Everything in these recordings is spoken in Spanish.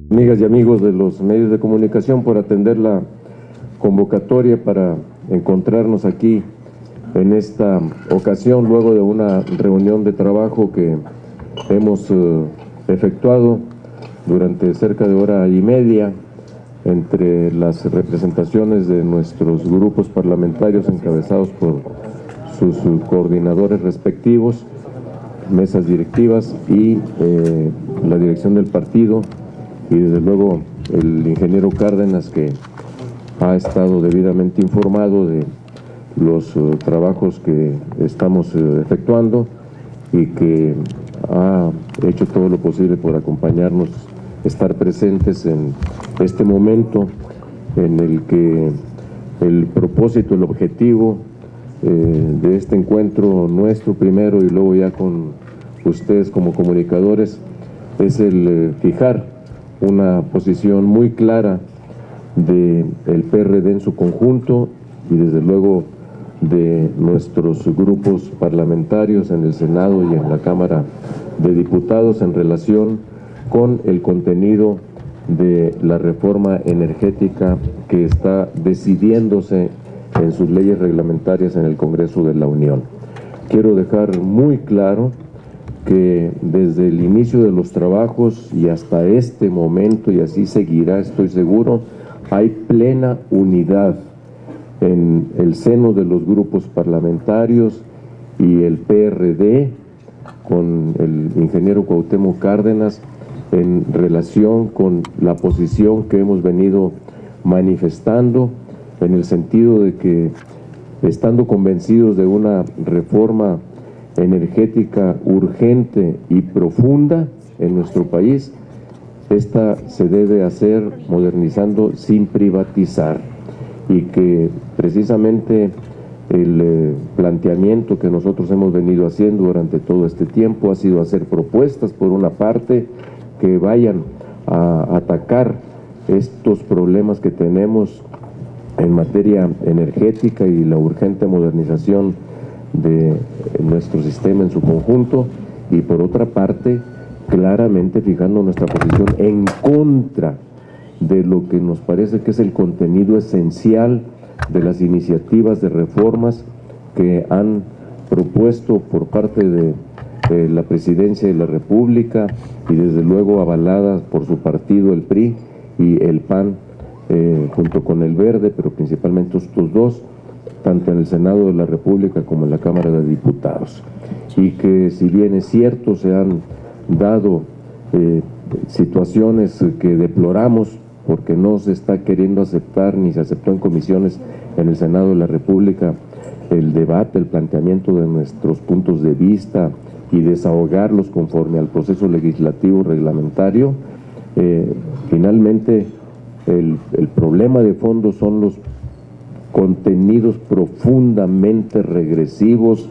Amigas y amigos de los medios de comunicación, por atender la convocatoria para encontrarnos aquí en esta ocasión, luego de una reunión de trabajo que hemos efectuado durante cerca de hora y media entre las representaciones de nuestros grupos parlamentarios encabezados por sus coordinadores respectivos, mesas directivas y la dirección del partido, y desde luego el ingeniero Cárdenas, que ha estado debidamente informado de los trabajos que estamos efectuando y que ha hecho todo lo posible por acompañarnos, estar presentes en este momento en el que el propósito, el objetivo de este encuentro nuestro primero y luego ya con ustedes como comunicadores es el fijar una posición muy clara del PRD en su conjunto y desde luego de nuestros grupos parlamentarios en el Senado y en la Cámara de Diputados en relación con el contenido de la reforma energética que está decidiéndose en sus leyes reglamentarias en el Congreso de la Unión. Quiero dejar muy claro que desde el inicio de los trabajos y hasta este momento, y así seguirá, estoy seguro, hay plena unidad en el seno de los grupos parlamentarios y el PRD con el ingeniero Cuauhtémoc Cárdenas en relación con la posición que hemos venido manifestando, en el sentido de que, estando convencidos de una reforma energética urgente y profunda en nuestro país, esta se debe hacer modernizando sin privatizar, y que precisamente el planteamiento que nosotros hemos venido haciendo durante todo este tiempo ha sido hacer propuestas, por una parte, que vayan a atacar estos problemas que tenemos en materia energética y la urgente modernización de nuestro sistema en su conjunto, y por otra parte claramente fijando nuestra posición en contra de lo que nos parece que es el contenido esencial de las iniciativas de reformas que han propuesto por parte de la Presidencia de la República y desde luego avaladas por su partido, el PRI, y el PAN junto con el Verde, pero principalmente estos dos, tanto en el Senado de la República como en la Cámara de Diputados, y que, si bien es cierto, se han dado situaciones que deploramos porque no se está queriendo aceptar ni se aceptó en comisiones en el Senado de la República el debate, el planteamiento de nuestros puntos de vista y desahogarlos conforme al proceso legislativo reglamentario. Finalmente el problema de fondo son los contenidos profundamente regresivos,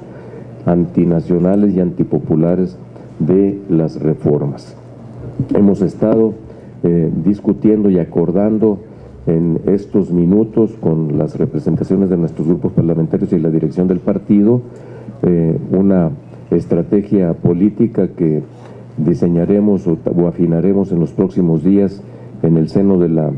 antinacionales y antipopulares de las reformas. Hemos estado discutiendo y acordando en estos minutos con las representaciones de nuestros grupos parlamentarios y la dirección del partido una estrategia política que diseñaremos o afinaremos en los próximos días en el seno de la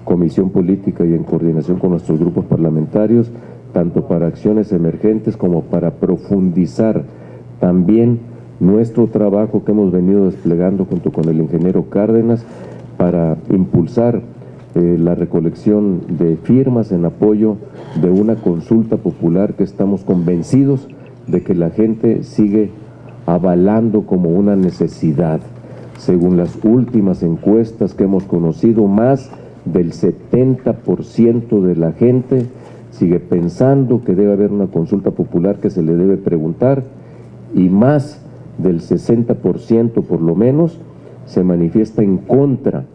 Comisión Política y en coordinación con nuestros grupos parlamentarios, tanto para acciones emergentes como para profundizar también nuestro trabajo que hemos venido desplegando junto con el ingeniero Cárdenas para impulsar la recolección de firmas en apoyo de una consulta popular que estamos convencidos de que la gente sigue avalando como una necesidad. Según las últimas encuestas que hemos conocido, más del 70% de la gente sigue pensando que debe haber una consulta popular que se le debe preguntar, y más del 60% por lo menos se manifiesta en contra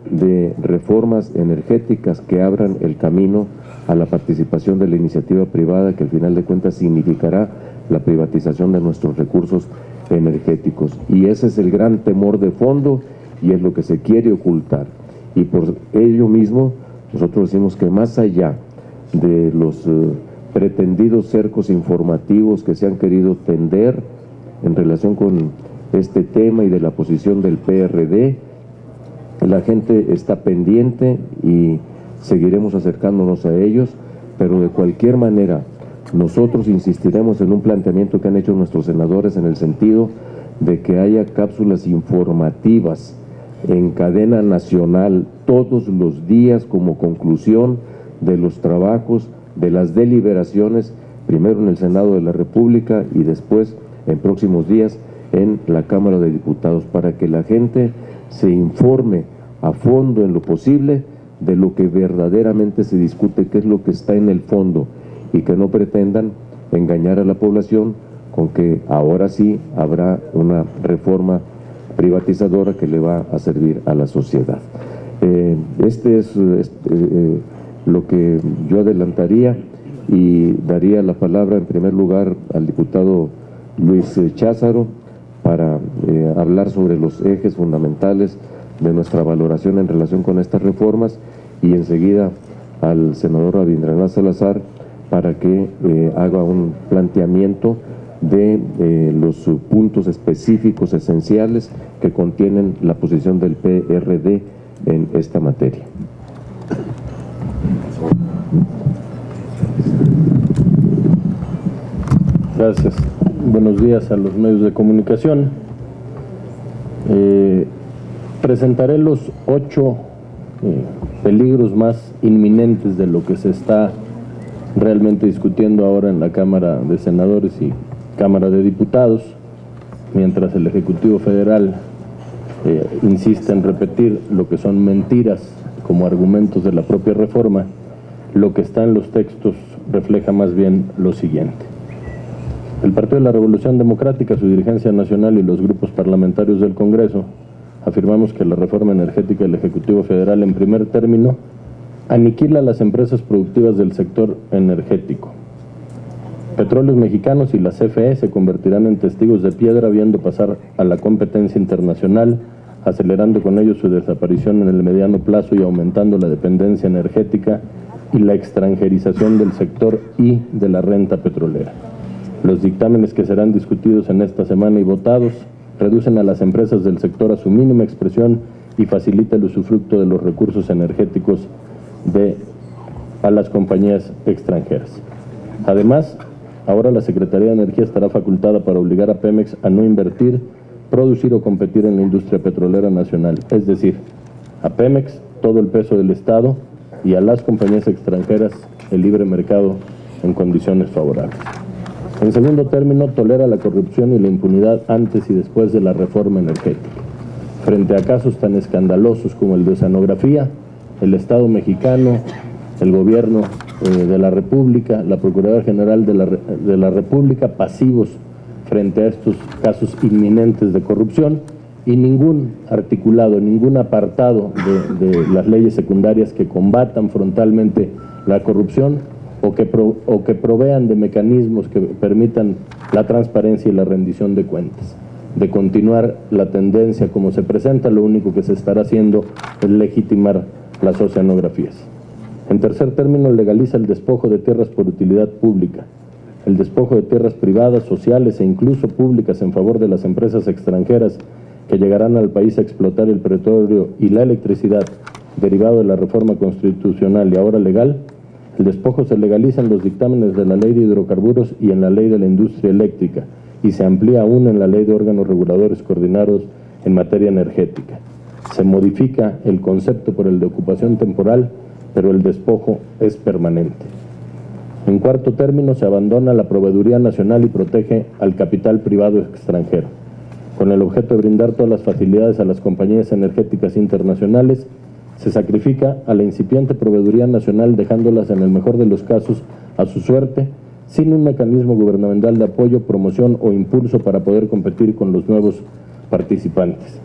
de reformas energéticas que abran el camino a la participación de la iniciativa privada, que al final de cuentas significará la privatización de nuestros recursos energéticos. Y ese es el gran temor de fondo y es lo que se quiere ocultar. Y por ello mismo nosotros decimos que más allá de los pretendidos cercos informativos que se han querido tender en relación con este tema y de la posición del PRD, La gente está pendiente y seguiremos acercándonos a ellos, pero de cualquier manera nosotros insistiremos en un planteamiento que han hecho nuestros senadores en el sentido de que haya cápsulas informativas en cadena nacional todos los días como conclusión de los trabajos, de las deliberaciones, primero en el Senado de la República y después en próximos días en la Cámara de Diputados, para que la gente se informe a fondo en lo posible de lo que verdaderamente se discute, qué es lo que está en el fondo, y que no pretendan engañar a la población con que ahora sí habrá una reforma privatizadora que le va a servir a la sociedad. Este es lo que yo adelantaría y daría la palabra en primer lugar al diputado Luis Cházaro para hablar sobre los ejes fundamentales de nuestra valoración en relación con estas reformas, y enseguida al senador Rabindranath Salazar para que haga un planteamiento de los puntos específicos esenciales que contienen la posición del PRD en esta materia. Gracias. Buenos días a los medios de comunicación. Presentaré los 8 peligros más inminentes de lo que se está realmente discutiendo ahora en la Cámara de Senadores y Cámara de Diputados, mientras el Ejecutivo Federal insiste en repetir lo que son mentiras como argumentos de la propia reforma. Lo que está en los textos refleja más bien lo siguiente. El Partido de la Revolución Democrática, su dirigencia nacional y los grupos parlamentarios del Congreso afirmamos que la reforma energética del Ejecutivo Federal, en primer término, aniquila las empresas productivas del sector energético. Petróleos Mexicanos y la CFE se convertirán en testigos de piedra viendo pasar a la competencia internacional, acelerando con ello su desaparición en el mediano plazo y aumentando la dependencia energética y la extranjerización del sector y de la renta petrolera. Los dictámenes que serán discutidos en esta semana y votados reducen a las empresas del sector a su mínima expresión y facilita el usufructo de los recursos energéticos a las compañías extranjeras. Además, ahora la Secretaría de Energía estará facultada para obligar a Pemex a no invertir, producir o competir en la industria petrolera nacional, es decir, a Pemex todo el peso del Estado y a las compañías extranjeras el libre mercado en condiciones favorables. En segundo término, tolera la corrupción y la impunidad antes y después de la reforma energética. Frente a casos tan escandalosos como el de Oceanografía, el Estado mexicano, el Gobierno de la República, la Procuraduría General de la República, pasivos frente a estos casos inminentes de corrupción, y ningún articulado, ningún apartado de las leyes secundarias que combatan frontalmente la corrupción o que provean de mecanismos que permitan la transparencia y la rendición de cuentas. De continuar la tendencia como se presenta, lo único que se estará haciendo es legitimar las oceanografías. En tercer término, legaliza el despojo de tierras por utilidad pública, el despojo de tierras privadas, sociales e incluso públicas en favor de las empresas extranjeras que llegarán al país a explotar el petróleo y la electricidad derivado de la reforma constitucional y ahora legal. El despojo se legaliza en los dictámenes de la Ley de Hidrocarburos y en la Ley de la Industria Eléctrica, y se amplía aún en la Ley de Órganos Reguladores Coordinados en materia energética. Se modifica el concepto por el de ocupación temporal, pero el despojo es permanente. En cuarto término, se abandona la proveeduría nacional y protege al capital privado extranjero, con el objeto de brindar todas las facilidades a las compañías energéticas internacionales. Se sacrifica a la incipiente proveeduría nacional, dejándolas en el mejor de los casos a su suerte, sin un mecanismo gubernamental de apoyo, promoción o impulso para poder competir con los nuevos participantes.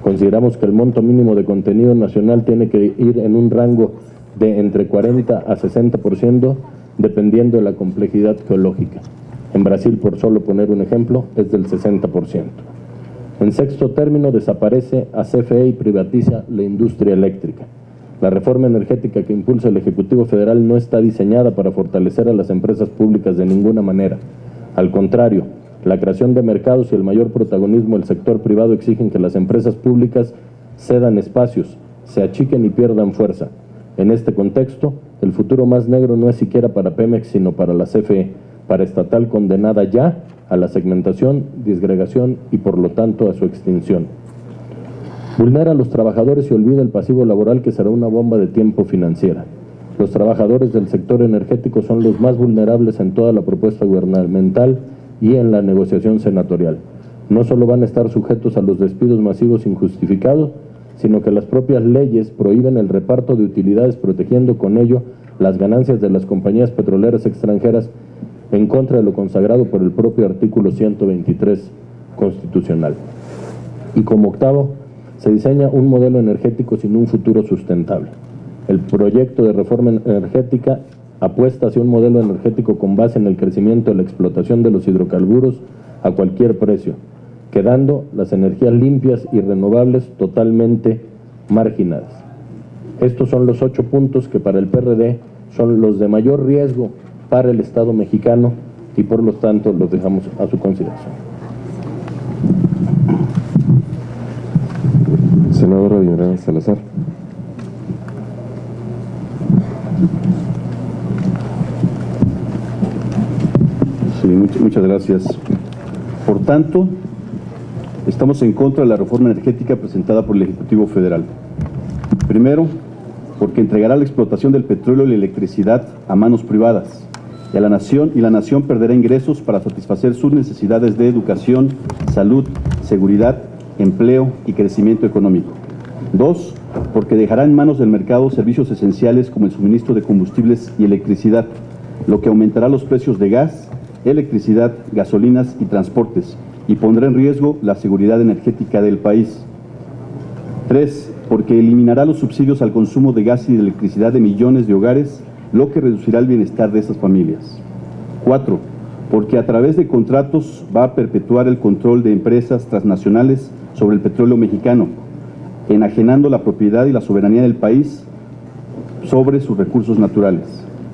Consideramos que el monto mínimo de contenido nacional tiene que ir en un rango de entre 40 a 60%, dependiendo de la complejidad geológica. En Brasil, por solo poner un ejemplo, es del 60%. En sexto término, desaparece a CFE y privatiza la industria eléctrica. La reforma energética que impulsa el Ejecutivo Federal no está diseñada para fortalecer a las empresas públicas de ninguna manera. Al contrario, la creación de mercados y el mayor protagonismo del sector privado exigen que las empresas públicas cedan espacios, se achiquen y pierdan fuerza. En este contexto, el futuro más negro no es siquiera para Pemex, sino para la CFE, paraestatal condenada ya a la segmentación, disgregación y por lo tanto a su extinción. Vulnera a los trabajadores y olvida el pasivo laboral, que será una bomba de tiempo financiera. Los trabajadores del sector energético son los más vulnerables en toda la propuesta gubernamental y en la negociación senatorial. No solo van a estar sujetos a los despidos masivos injustificados, sino que las propias leyes prohíben el reparto de utilidades, protegiendo con ello las ganancias de las compañías petroleras extranjeras, en contra de lo consagrado por el propio artículo 123 constitucional. Y como octavo, se diseña un modelo energético sin un futuro sustentable. El proyecto de reforma energética apuesta hacia un modelo energético con base en el crecimiento de la explotación de los hidrocarburos a cualquier precio, quedando las energías limpias y renovables totalmente marginadas. Estos son los 8 puntos que para el PRD son los de mayor riesgo para el Estado mexicano y por lo tanto los dejamos a su consideración. Senadora Viviana Salazar. Sí, muchas gracias. Por tanto, estamos en contra de la reforma energética presentada por el Ejecutivo Federal. Primero, porque entregará la explotación del petróleo y la electricidad a manos privadas, y la nación perderá ingresos para satisfacer sus necesidades de educación, salud, seguridad, empleo y crecimiento económico. Dos, porque dejará en manos del mercado servicios esenciales como el suministro de combustibles y electricidad, lo que aumentará los precios de gas, electricidad, gasolinas y transportes, y pondrá en riesgo la seguridad energética del país. 3. Porque eliminará los subsidios al consumo de gas y de electricidad de millones de hogares, lo que reducirá el bienestar de estas familias. 4. Porque a través de contratos va a perpetuar el control de empresas transnacionales sobre el petróleo mexicano, enajenando la propiedad y la soberanía del país sobre sus recursos naturales.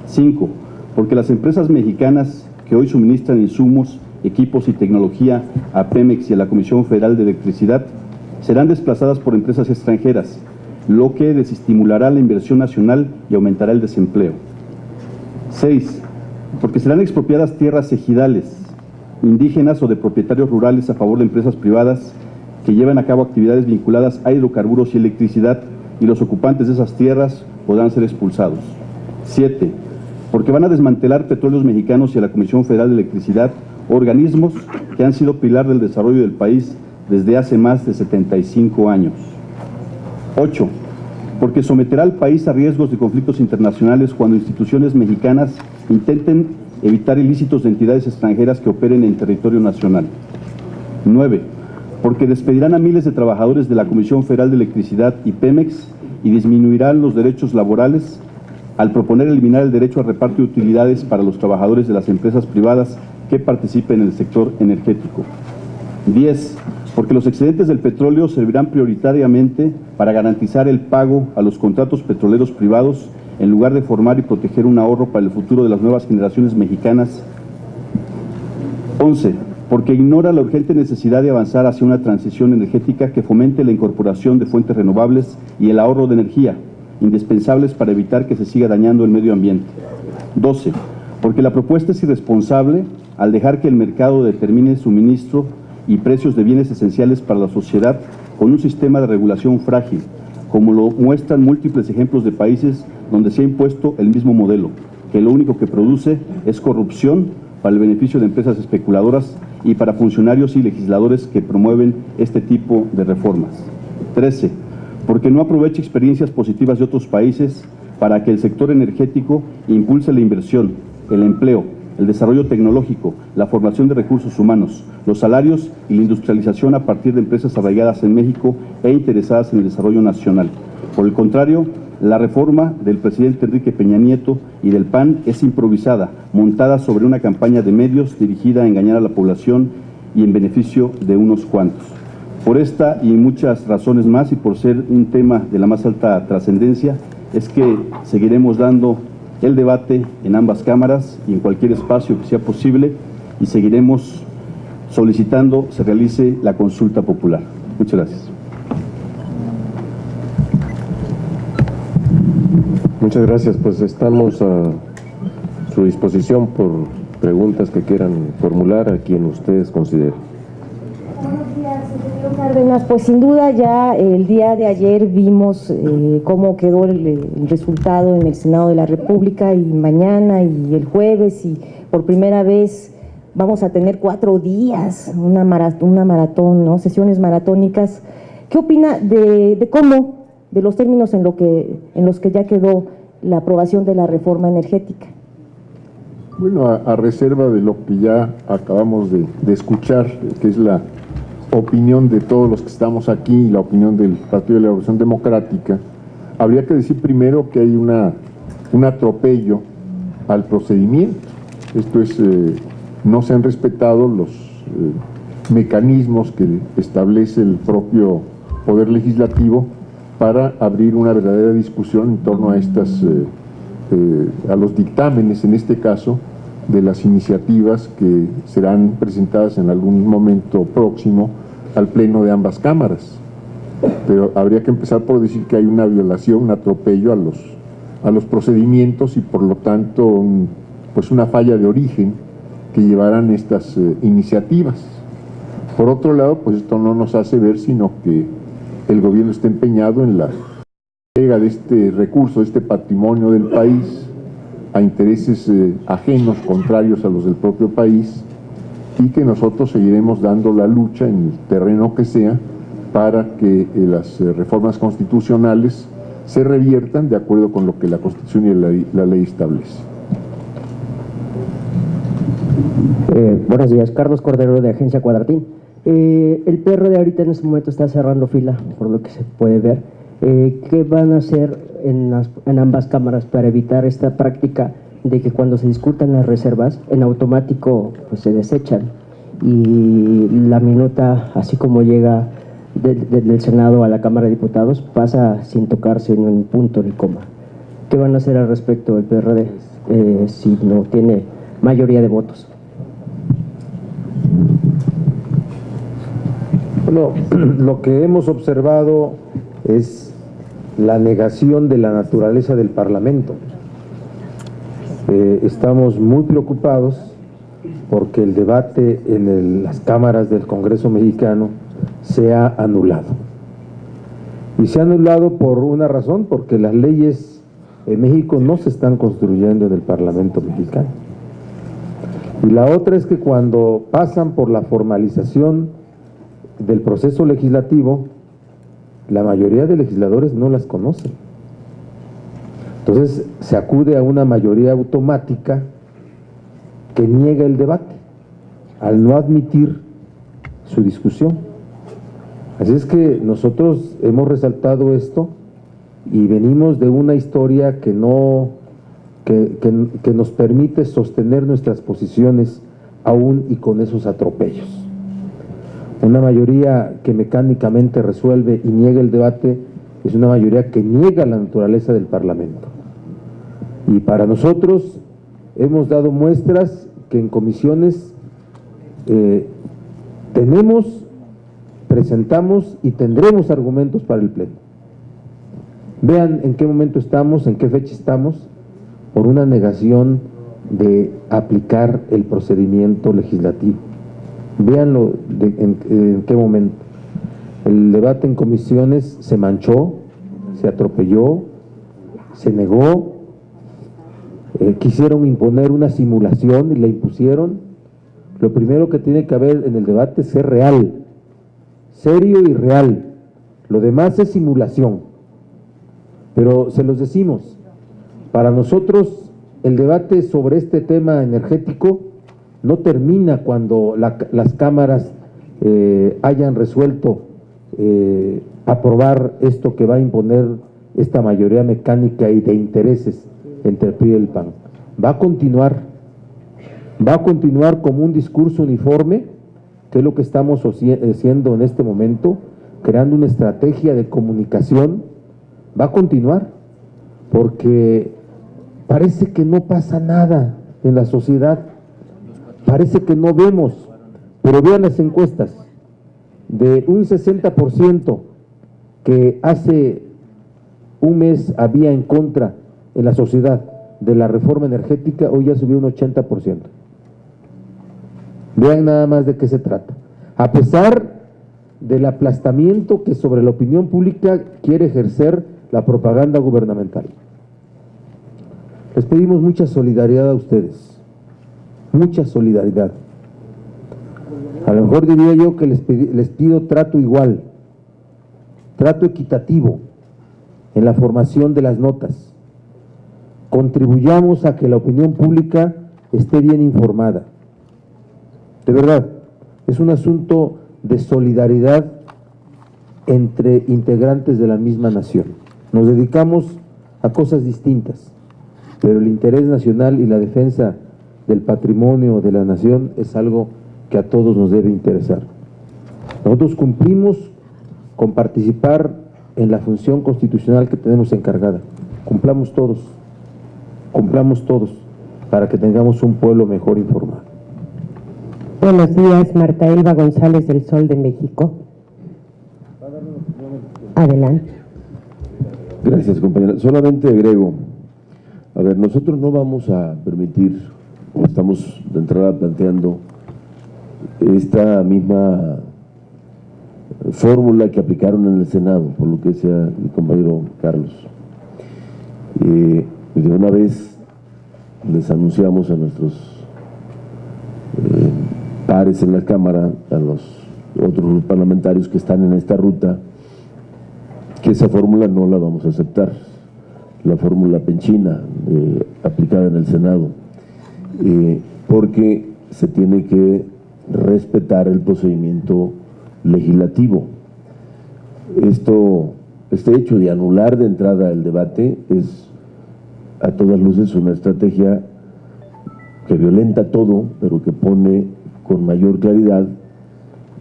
5. Porque las empresas mexicanas que hoy suministran insumos, equipos y tecnología a Pemex y a la Comisión Federal de Electricidad serán desplazadas por empresas extranjeras, lo que desestimulará la inversión nacional y aumentará el desempleo. 6. Porque serán expropiadas tierras ejidales, indígenas o de propietarios rurales a favor de empresas privadas que llevan a cabo actividades vinculadas a hidrocarburos y electricidad, y los ocupantes de esas tierras podrán ser expulsados. 7. Porque van a desmantelar Petróleos Mexicanos y a la Comisión Federal de Electricidad, organismos que han sido pilar del desarrollo del país desde hace más de 75 años. 8. Porque someterá al país a riesgos de conflictos internacionales cuando instituciones mexicanas intenten evitar ilícitos de entidades extranjeras que operen en territorio nacional. 9. Porque despedirán a miles de trabajadores de la Comisión Federal de Electricidad y Pemex y disminuirán los derechos laborales al proponer eliminar el derecho a reparto de utilidades para los trabajadores de las empresas privadas que participen en el sector energético. 10. Porque los excedentes del petróleo servirán prioritariamente para garantizar el pago a los contratos petroleros privados, en lugar de formar y proteger un ahorro para el futuro de las nuevas generaciones mexicanas. 11. Porque ignora la urgente necesidad de avanzar hacia una transición energética que fomente la incorporación de fuentes renovables y el ahorro de energía, indispensables para evitar que se siga dañando el medio ambiente. 12. Porque la propuesta es irresponsable al dejar que el mercado determine suministro y precios de bienes esenciales para la sociedad con un sistema de regulación frágil, como lo muestran múltiples ejemplos de países donde se ha impuesto el mismo modelo, que lo único que produce es corrupción para el beneficio de empresas especuladoras y para funcionarios y legisladores que promueven este tipo de reformas. 13. Porque no aprovecha experiencias positivas de otros países para que el sector energético impulse la inversión, el empleo, el desarrollo tecnológico, la formación de recursos humanos, los salarios y la industrialización a partir de empresas arraigadas en México e interesadas en el desarrollo nacional. Por el contrario, la reforma del presidente Enrique Peña Nieto y del PAN es improvisada, montada sobre una campaña de medios dirigida a engañar a la población y en beneficio de unos cuantos. Por esta y muchas razones más, y por ser un tema de la más alta trascendencia, es que seguiremos dando el debate en ambas cámaras y en cualquier espacio que sea posible, y seguiremos solicitando se realice la consulta popular. Muchas gracias. Muchas gracias, pues estamos a su disposición por preguntas que quieran formular a quien ustedes consideren. Buenos días, ingeniero Cárdenas. Pues sin duda ya el día de ayer vimos cómo quedó el resultado en el Senado de la República, y mañana y el jueves, y por primera vez vamos a tener 4 días, una maratón, ¿no? Sesiones maratónicas. ¿Qué opina de cómo, de los términos en los que ya quedó la aprobación de la reforma energética? Bueno, a reserva de lo que ya acabamos de escuchar, que es la opinión de todos los que estamos aquí y la opinión del Partido de la Revolución Democrática, habría que decir primero que hay un atropello al procedimiento. Esto es, no se han respetado los mecanismos que establece el propio Poder Legislativo para abrir una verdadera discusión en torno a a los dictámenes, en este caso, de las iniciativas que serán presentadas en algún momento próximo al pleno de ambas cámaras. Pero habría que empezar por decir que hay una violación, un atropello a los procedimientos y por lo tanto pues una falla de origen que llevarán estas iniciativas. Por otro lado, pues esto no nos hace ver sino que el gobierno está empeñado en la entrega de este recurso, de este patrimonio del país, a intereses ajenos, contrarios a los del propio país, y que nosotros seguiremos dando la lucha en el terreno que sea para que las reformas constitucionales se reviertan de acuerdo con lo que la Constitución y la ley establece. Buenos días, Carlos Cordero de Agencia Cuadratín. El PRD ahorita en este momento está cerrando fila, por lo que se puede ver. ¿Qué van a hacer en ambas cámaras para evitar esta práctica de que cuando se discutan las reservas, en automático pues, se desechan y la minuta, así como llega del Senado a la Cámara de Diputados, pasa sin tocarse ni un punto ni coma? ¿Qué van a hacer al respecto el PRD si no tiene mayoría de votos? Bueno, lo que hemos observado es la negación de la naturaleza del Parlamento. Estamos muy preocupados porque el debate en las cámaras del Congreso mexicano se ha anulado. Y se ha anulado por una razón, porque las leyes en México no se están construyendo en el Parlamento mexicano. Y la otra es que cuando pasan por la formalización del proceso legislativo, la mayoría de legisladores no las conocen. Entonces se acude a una mayoría automática que niega el debate al no admitir su discusión. Así es que nosotros hemos resaltado esto y venimos de una historia que nos permite sostener nuestras posiciones aún y con esos atropellos. Una mayoría que mecánicamente resuelve y niega el debate es una mayoría que niega la naturaleza del Parlamento. Y para nosotros hemos dado muestras que en comisiones presentamos y tendremos argumentos para el Pleno. Vean en qué momento estamos, en qué fecha estamos, por una negación de aplicar el procedimiento legislativo. Véanlo en qué momento. El debate en comisiones se manchó, se atropelló, se negó, quisieron imponer una simulación y la impusieron. Lo primero que tiene que haber en el debate es ser real, serio y real. Lo demás es simulación. Pero se los decimos, para nosotros el debate sobre este tema energético no termina cuando las cámaras hayan resuelto aprobar esto que va a imponer esta mayoría mecánica y de intereses entre el PRI y el PAN. Va a continuar como un discurso uniforme, que es lo que estamos haciendo en este momento, creando una estrategia de comunicación. Va a continuar, porque parece que no pasa nada en la sociedad, parece que no vemos, pero vean las encuestas, de un 60% que hace un mes había en contra en la sociedad de la reforma energética hoy ya subió un 80%. Vean nada más de qué se trata. A pesar del aplastamiento que sobre la opinión pública quiere ejercer la propaganda gubernamental. Les pedimos mucha solidaridad a ustedes, mucha solidaridad. A lo mejor diría yo que les pido trato igual, trato equitativo en la formación de las notas. Contribuyamos a que la opinión pública esté bien informada. De verdad, es un asunto de solidaridad entre integrantes de la misma nación. Nos dedicamos a cosas distintas, pero el interés nacional y la defensa del patrimonio de la nación es algo que a todos nos debe interesar. Nosotros cumplimos con participar en la función constitucional que tenemos encargada. Cumplamos todos para que tengamos un pueblo mejor informado. Buenos días, Marta Elba González del Sol de México. Adelante. Gracias, compañera. Solamente agrego, a ver, nosotros no vamos a permitir, o estamos de entrada planteando esta misma fórmula que aplicaron en el Senado, por lo que decía mi compañero Carlos. De una vez les anunciamos a nuestros pares en la Cámara, a los otros parlamentarios que están en esta ruta, que esa fórmula no la vamos a aceptar, la fórmula penchina aplicada en el Senado, porque se tiene que respetar el procedimiento legislativo. Este hecho de anular de entrada el debate es a todas luces una estrategia que violenta todo, pero que pone con mayor claridad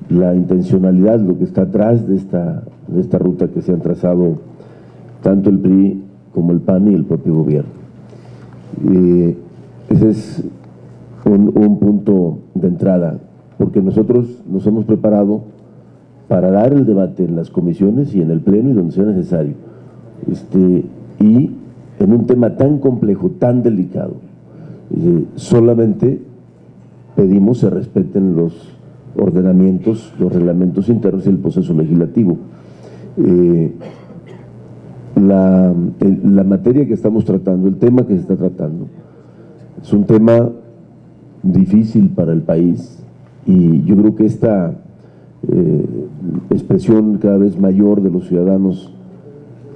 la intencionalidad, lo que está atrás de esta ruta que se han trazado tanto el PRI como el PAN y el propio gobierno. Ese es un punto de entrada, porque nosotros nos hemos preparado para dar el debate en las comisiones y en el pleno y donde sea necesario, y en un tema tan complejo, tan delicado. Solamente pedimos se respeten los ordenamientos, los reglamentos internos y el proceso legislativo. La materia que estamos tratando, el tema que se está tratando, es un tema difícil para el país, y yo creo que esta expresión cada vez mayor de los ciudadanos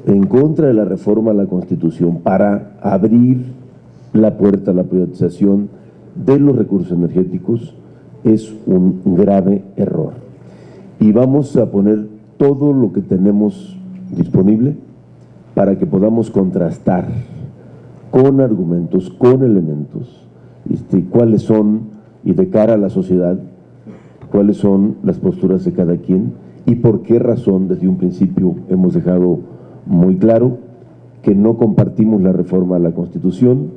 en contra de la reforma a la Constitución para abrir la puerta a la privatización de los recursos energéticos es un grave error. Y vamos a poner todo lo que tenemos disponible para que podamos contrastar con argumentos, con elementos, cuáles son, y de cara a la sociedad, cuáles son las posturas de cada quien y por qué razón desde un principio hemos dejado muy claro que no compartimos la reforma a la Constitución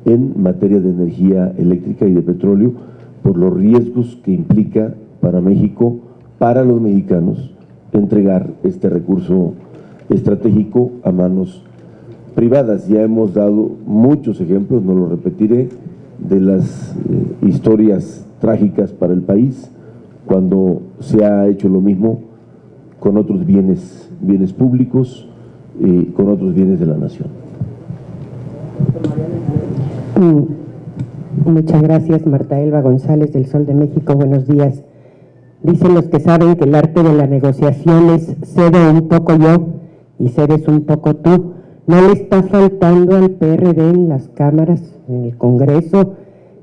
en materia de energía eléctrica y de petróleo por los riesgos que implica para México, para los mexicanos, entregar este recurso estratégico a manos privadas. Ya hemos dado muchos ejemplos, no lo repetiré, de las historias trágicas para el país cuando se ha hecho lo mismo con otros bienes públicos y con otros bienes de la nación. Muchas gracias, Marta Elba González del Sol de México. Buenos días. Dicen los que saben que el arte de la negociación es cedo un poco yo y cedes un poco tú. ¿No le está faltando al PRD en las cámaras, en el Congreso,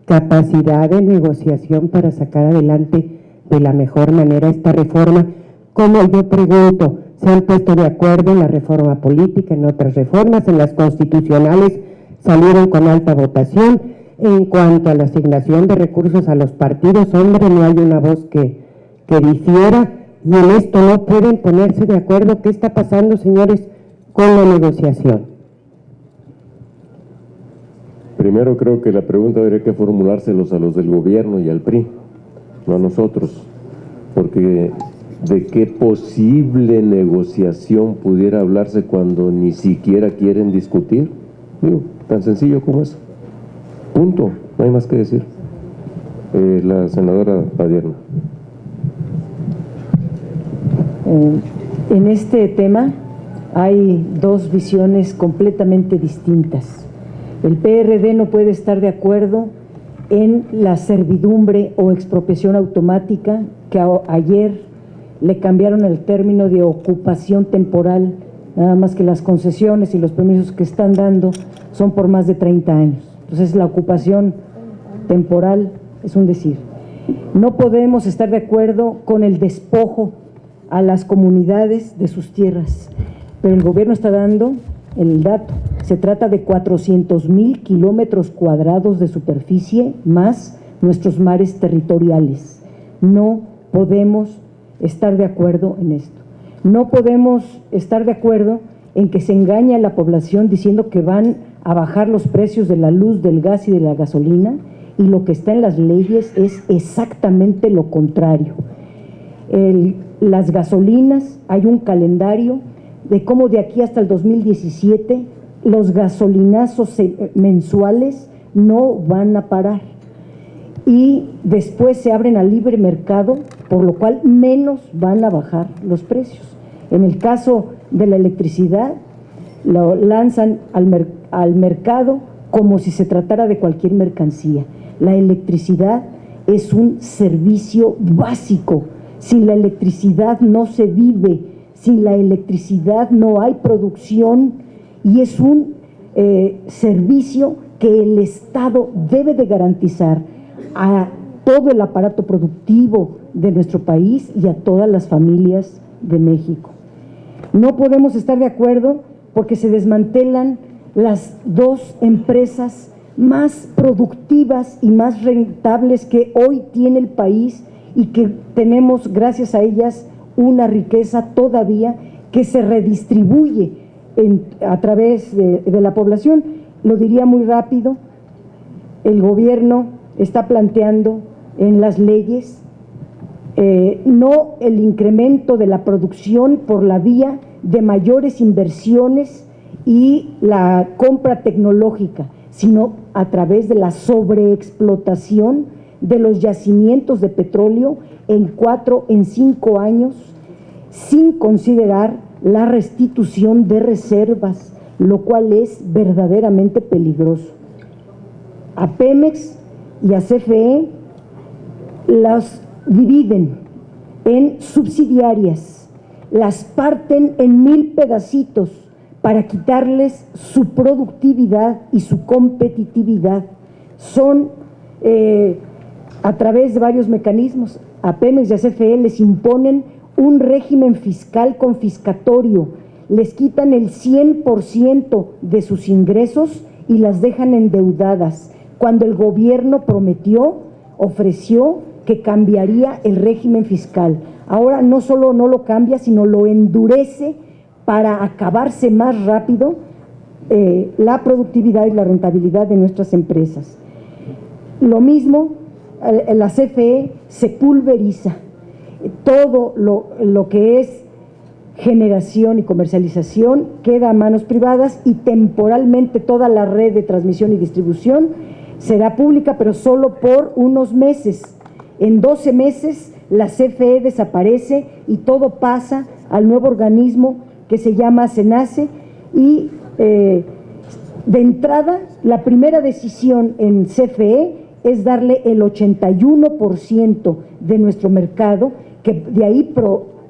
capacidad de negociación para sacar adelante de la mejor manera esta reforma? Como yo pregunto, ¿se han puesto de acuerdo en la reforma política, en otras reformas, en las constitucionales salieron con alta votación? En cuanto a la asignación de recursos a los partidos, hombre, no hay una voz que difiera, y en esto no pueden ponerse de acuerdo. ¿Qué está pasando, señores, con la negociación? Primero creo que la pregunta debería que formulárselos a los del gobierno y al PRI, no a nosotros, porque ¿de qué posible negociación pudiera hablarse cuando ni siquiera quieren discutir? Digo, tan sencillo como eso. Punto, no hay más que decir. La senadora Padierna. En este tema hay dos visiones completamente distintas. El PRD no puede estar de acuerdo en la servidumbre o expropiación automática, que ayer le cambiaron el término de ocupación temporal, nada más que las concesiones y los permisos que están dando son por más de 30 años. Entonces la ocupación temporal es un decir. No podemos estar de acuerdo con el despojo a las comunidades de sus tierras, pero el gobierno está dando el dato. Se trata de 400,000 kilómetros cuadrados de superficie más nuestros mares territoriales. No podemos estar de acuerdo en esto. No podemos estar de acuerdo en que se engañe a la población diciendo que van a bajar los precios de la luz, del gas y de la gasolina, y lo que está en las leyes es exactamente lo contrario. Las gasolinas, hay un calendario de cómo de aquí hasta el 2017 los gasolinazos mensuales no van a parar, y después se abren al libre mercado, por lo cual menos van a bajar los precios. En el caso de la electricidad, lo lanzan al mercado como si se tratara de cualquier mercancía. La electricidad es un servicio básico. Sin la electricidad no se vive, sin la electricidad no hay producción, y es un servicio que el Estado debe de garantizar a todo el aparato productivo de nuestro país y a todas las familias de México. No podemos estar de acuerdo porque se desmantelan las dos empresas más productivas y más rentables que hoy tiene el país, y que tenemos gracias a ellas una riqueza todavía que se redistribuye a través de la población. Lo diría muy rápido: el gobierno está planteando en las leyes no el incremento de la producción por la vía de mayores inversiones y la compra tecnológica, sino a través de la sobreexplotación de los yacimientos de petróleo en 4, en 5 años, sin considerar la restitución de reservas, lo cual es verdaderamente peligroso. A Pemex y a CFE las dividen en subsidiarias, las parten en 1000 pedacitos para quitarles su productividad y su competitividad. Son a través de varios mecanismos. A Pemex y a CFE les imponen un régimen fiscal confiscatorio, les quitan el 100% de sus ingresos y las dejan endeudadas, cuando el gobierno ofreció que cambiaría el régimen fiscal. Ahora no solo no lo cambia, sino lo endurece para acabarse más rápido la productividad y la rentabilidad de nuestras empresas. Lo mismo, la CFE se pulveriza. Todo lo que es generación y comercialización queda a manos privadas, y temporalmente toda la red de transmisión y distribución será pública, pero solo por unos meses. En 12 meses la CFE desaparece y todo pasa al nuevo organismo que se llama CENACE, y de entrada la primera decisión en CFE es darle el 81% de nuestro mercado, que de ahí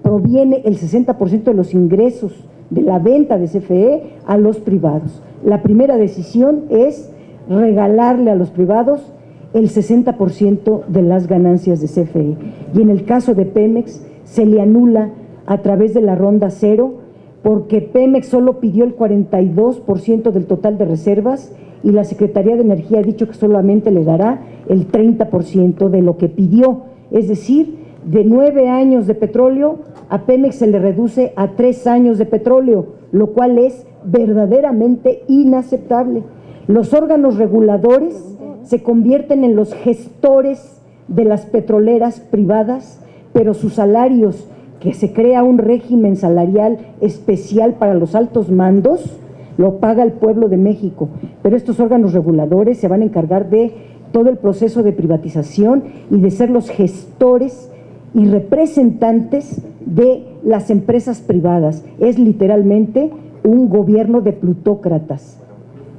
proviene el 60% de los ingresos de la venta de CFE, a los privados. La primera decisión es regalarle a los privados el 60% de las ganancias de CFE. Y en el caso de Pemex se le anula a través de la ronda cero, porque Pemex solo pidió el 42% del total de reservas, y la Secretaría de Energía ha dicho que solamente le dará el 30% de lo que pidió. Es decir, de 9 años de petróleo, a Pemex se le reduce a 3 años de petróleo, lo cual es verdaderamente inaceptable. Los órganos reguladores se convierten en los gestores de las petroleras privadas, pero sus salarios, que se crea un régimen salarial especial para los altos mandos, lo paga el pueblo de México, pero estos órganos reguladores se van a encargar de todo el proceso de privatización y de ser los gestores y representantes de las empresas privadas. Es literalmente un gobierno de plutócratas.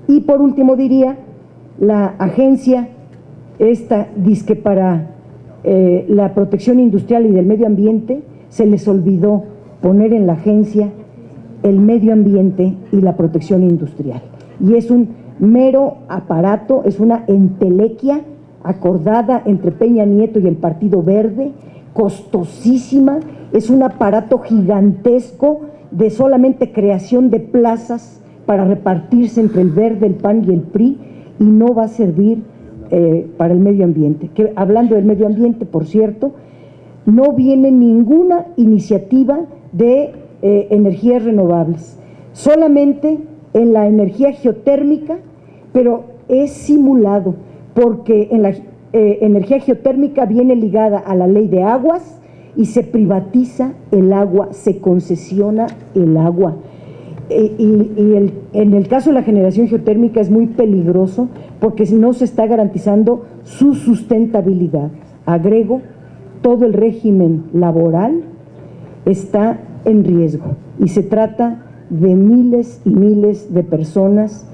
Y por último diría, la agencia esta dizque para la protección industrial y del medio ambiente, se les olvidó poner en la agencia el medio ambiente y la protección industrial. Y es un mero aparato, es una entelequia acordada entre Peña Nieto y el Partido Verde, costosísima, es un aparato gigantesco de solamente creación de plazas para repartirse entre el Verde, el PAN y el PRI, y no va a servir para el medio ambiente. Que, hablando del medio ambiente, por cierto, no viene ninguna iniciativa de energías renovables, solamente en la energía geotérmica, pero es simulado, porque en la energía geotérmica viene ligada a la ley de aguas y se privatiza el agua, se concesiona el agua. En el caso de la generación geotérmica es muy peligroso porque no se está garantizando su sustentabilidad. Agrego, todo el régimen laboral está en riesgo y se trata de miles y miles de personas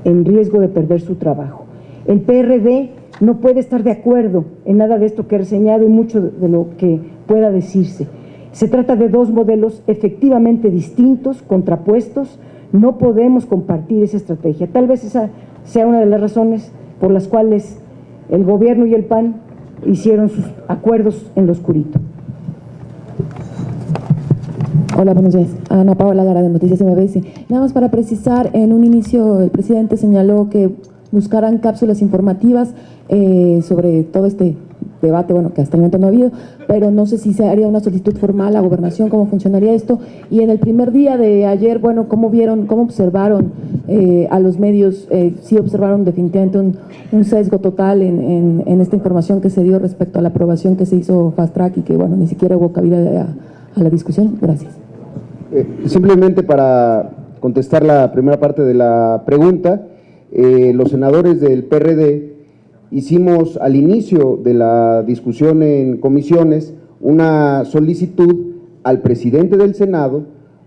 en riesgo de perder su trabajo. El PRD no puede estar de acuerdo en nada de esto que he reseñado y mucho de lo que pueda decirse. Se trata de dos modelos efectivamente distintos, contrapuestos. No podemos compartir esa estrategia. Tal vez esa sea una de las razones por las cuales el gobierno y el PAN hicieron sus acuerdos en lo oscurito. Hola, buenos días. Ana Paola Lara, de Noticias MBS. Nada más para precisar, en un inicio el presidente señaló que buscarán cápsulas informativas sobre todo este debate, bueno, que hasta el momento no ha habido, pero no sé si se haría una solicitud formal a Gobernación, cómo funcionaría esto. Y en el primer día de ayer, bueno, ¿cómo vieron, cómo observaron a los medios? Sí observaron definitivamente un sesgo total en esta información que se dio respecto a la aprobación que se hizo Fast Track y que, bueno, ni siquiera hubo cabida a la discusión. Gracias. Simplemente para contestar la primera parte de la pregunta, los senadores del PRD hicimos al inicio de la discusión en comisiones una solicitud al presidente del Senado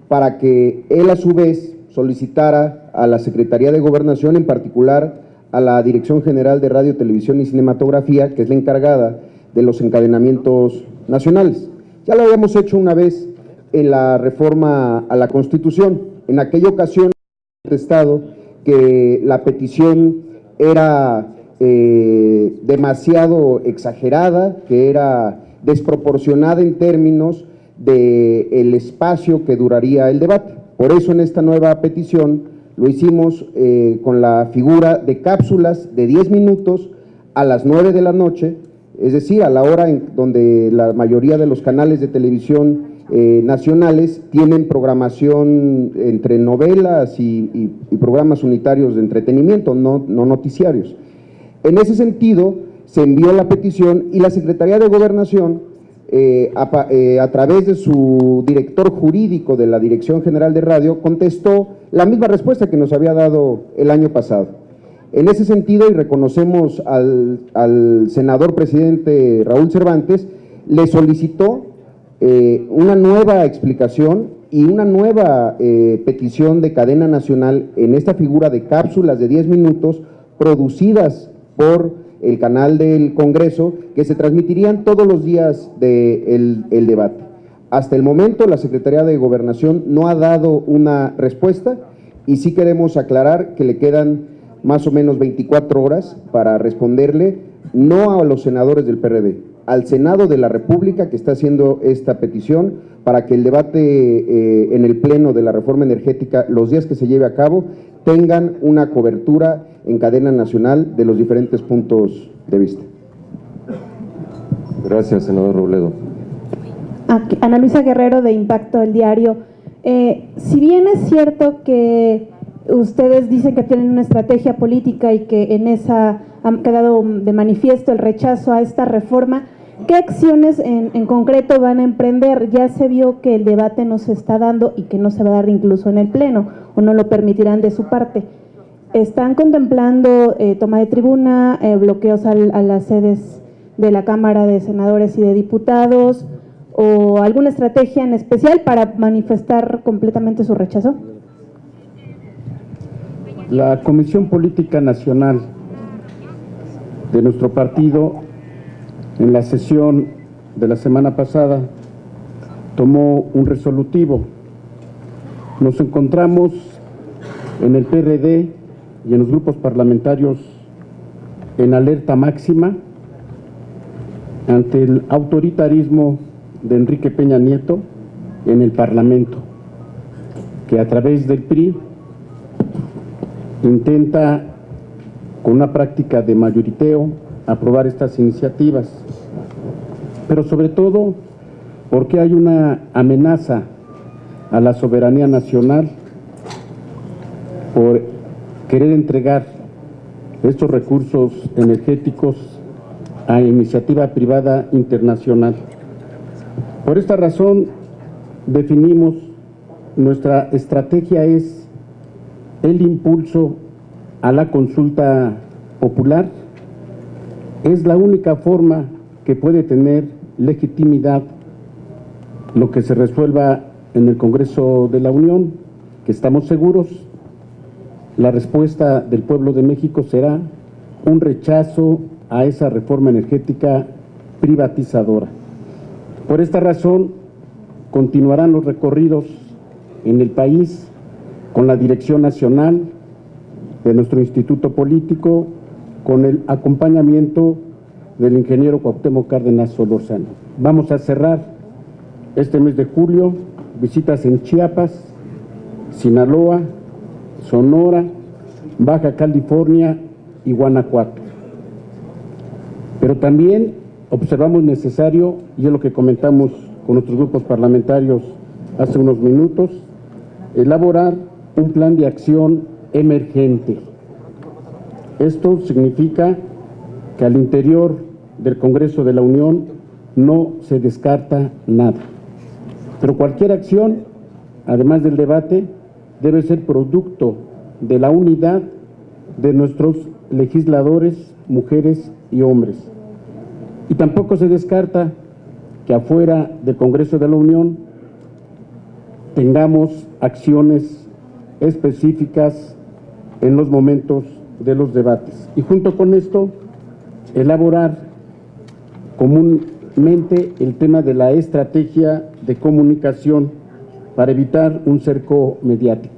para que él a su vez solicitara a la Secretaría de Gobernación, en particular a la Dirección General de Radio, Televisión y Cinematografía, que es la encargada de los encadenamientos nacionales. Ya lo habíamos hecho una vez en la reforma a la Constitución. En aquella ocasión he contestado que la petición era demasiado exagerada, que era desproporcionada en términos del espacio que duraría el debate. Por eso en esta nueva petición lo hicimos con la figura de cápsulas de 10 minutos a las 9 de la noche, es decir, a la hora en donde la mayoría de los canales de televisión nacionales tienen programación entre novelas y programas unitarios de entretenimiento, no noticiarios. En ese sentido, se envió la petición y la Secretaría de Gobernación, a través de su director jurídico de la Dirección General de Radio, contestó la misma respuesta que nos había dado el año pasado. En ese sentido, y reconocemos al senador presidente Raúl Cervantes, le solicitó una nueva explicación y una nueva petición de cadena nacional en esta figura de cápsulas de 10 minutos producidas por el canal del Congreso, que se transmitirían todos los días del debate. Hasta el momento la Secretaría de Gobernación no ha dado una respuesta y sí queremos aclarar que le quedan más o menos 24 horas para responderle, no a los senadores del PRD, al Senado de la República, que está haciendo esta petición para que el debate en el Pleno de la Reforma Energética, los días que se lleve a cabo, tengan una cobertura en cadena nacional de los diferentes puntos de vista. Gracias, senador Robledo. Ana Luisa Guerrero, de Impacto del Diario. Si bien es cierto que ustedes dicen que tienen una estrategia política y que en esa ha quedado de manifiesto el rechazo a esta reforma, ¿Qué acciones en concreto van a emprender? Ya se vio que el debate no se está dando y que no se va a dar incluso en el Pleno, o no lo permitirán de su parte. ¿Están contemplando toma de tribuna, bloqueos a las sedes de la Cámara de Senadores y de Diputados, o alguna estrategia en especial para manifestar completamente su rechazo? La Comisión Política Nacional de nuestro partido, en la sesión de la semana pasada, tomó un resolutivo. Nos encontramos en el PRD y en los grupos parlamentarios en alerta máxima ante el autoritarismo de Enrique Peña Nieto en el Parlamento, que a través del PRI intenta, con una práctica de mayoriteo, aprobar estas iniciativas, pero sobre todo porque hay una amenaza a la soberanía nacional por querer entregar estos recursos energéticos a iniciativa privada internacional. Por esta razón definimos, nuestra estrategia es el impulso a la consulta popular. Es la única forma que puede tener legitimidad lo que se resuelva en el Congreso de la Unión, que estamos seguros la respuesta del pueblo de México será un rechazo a esa reforma energética privatizadora. Por esta razón, continuarán los recorridos en el país con la dirección nacional de nuestro instituto político, con el acompañamiento del ingeniero Cuauhtémoc Cárdenas Solórzano. Vamos a cerrar este mes de julio visitas en Chiapas, Sinaloa, Sonora, Baja California y Guanajuato. Pero también observamos necesario, y es lo que comentamos con nuestros grupos parlamentarios hace unos minutos, elaborar un plan de acción emergente. Esto significa que al interior del Congreso de la Unión no se descarta nada. Pero cualquier acción, además del debate, debe ser producto de la unidad de nuestros legisladores, mujeres y hombres. Y tampoco se descarta que afuera del Congreso de la Unión tengamos acciones específicas en los momentos de los debates. Y junto con esto, elaborar comúnmente el tema de la estrategia de comunicación para evitar un cerco mediático.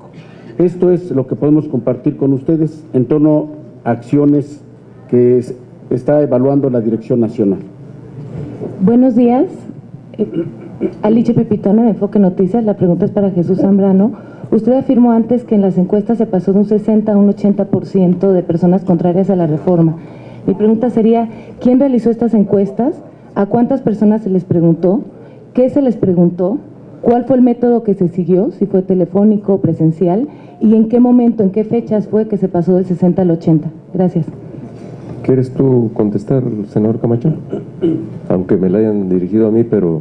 Esto es lo que podemos compartir con ustedes en torno a acciones que está evaluando la Dirección Nacional. Buenos días. Alicia Pepitona de Enfoque Noticias. La pregunta es para Jesús Zambrano. Usted afirmó antes que en las encuestas se pasó de un 60 a un 80% de personas contrarias a la reforma. Mi pregunta sería, ¿quién realizó estas encuestas? ¿A cuántas personas se les preguntó? ¿Qué se les preguntó? ¿Cuál fue el método que se siguió? Si fue telefónico o presencial. ¿Y en qué momento, en qué fechas fue que se pasó del 60 al 80? Gracias. ¿Quieres tú contestar, senador Camacho? Aunque me la hayan dirigido a mí, pero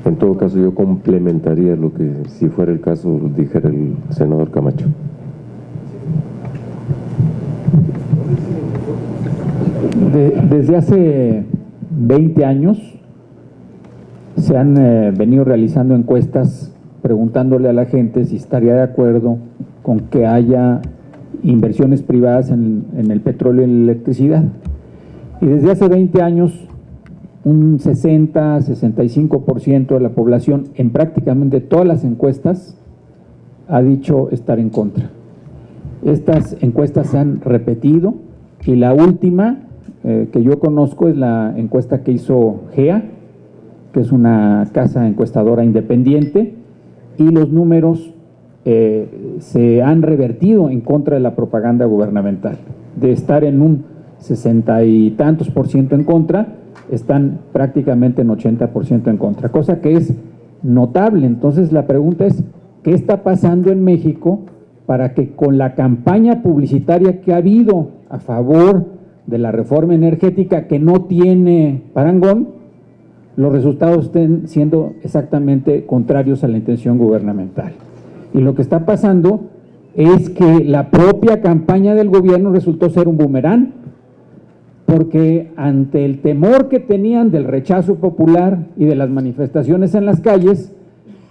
en todo caso yo complementaría lo que, si fuera el caso, dijera el senador Camacho. Desde hace 20 años se han venido realizando encuestas preguntándole a la gente si estaría de acuerdo con que haya inversiones privadas en el petróleo y la electricidad. Y desde hace 20 años un 60-65% de la población en prácticamente todas las encuestas ha dicho estar en contra. Estas encuestas se han repetido y la última que yo conozco es la encuesta que hizo GEA, que es una casa encuestadora independiente, y los números se han revertido en contra de la propaganda gubernamental. De estar en un 60 y tantos % en contra, están prácticamente en 80% en contra, cosa que es notable. Entonces la pregunta es, ¿qué está pasando en México para que con la campaña publicitaria que ha habido a favor de la reforma energética que no tiene parangón, los resultados estén siendo exactamente contrarios a la intención gubernamental. Y lo que está pasando es que la propia campaña del gobierno resultó ser un boomerang, porque ante el temor que tenían del rechazo popular y de las manifestaciones en las calles,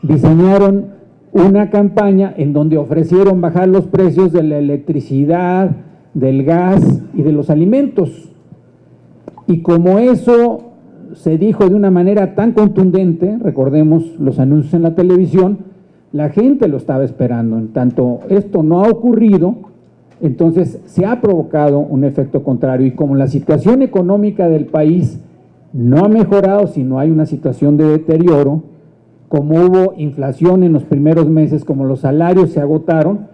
diseñaron una campaña en donde ofrecieron bajar los precios de la electricidad, del gas y de los alimentos. Y como eso se dijo de una manera tan contundente, recordemos los anuncios en la televisión, la gente lo estaba esperando. En tanto esto no ha ocurrido, entonces se ha provocado un efecto contrario. Y como la situación económica del país no ha mejorado, sino hay una situación de deterioro, como hubo inflación en los primeros meses, como los salarios se agotaron,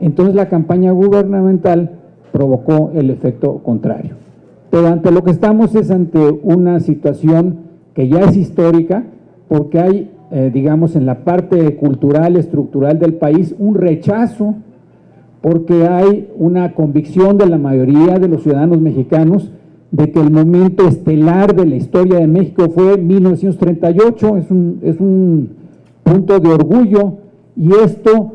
entonces la campaña gubernamental provocó el efecto contrario. Pero ante lo que estamos es ante una situación que ya es histórica, porque hay, digamos, en la parte cultural, estructural del país, un rechazo, porque hay una convicción de la mayoría de los ciudadanos mexicanos de que el momento estelar de la historia de México fue 1938, es un punto de orgullo, y esto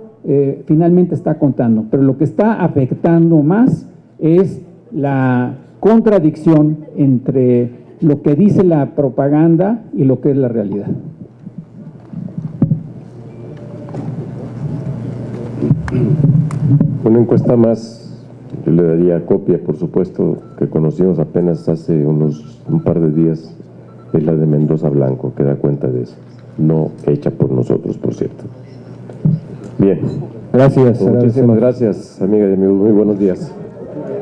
finalmente está contando. Pero lo que está afectando más es la contradicción entre lo que dice la propaganda y lo que es la realidad. Una encuesta más, yo le daría copia, por supuesto, que conocimos apenas hace un par de días, es la de Mendoza Blanco, que da cuenta de eso, no hecha por nosotros, por cierto. Bien. Gracias. Muchísimas gracias, amiga y amigos, muy buenos días.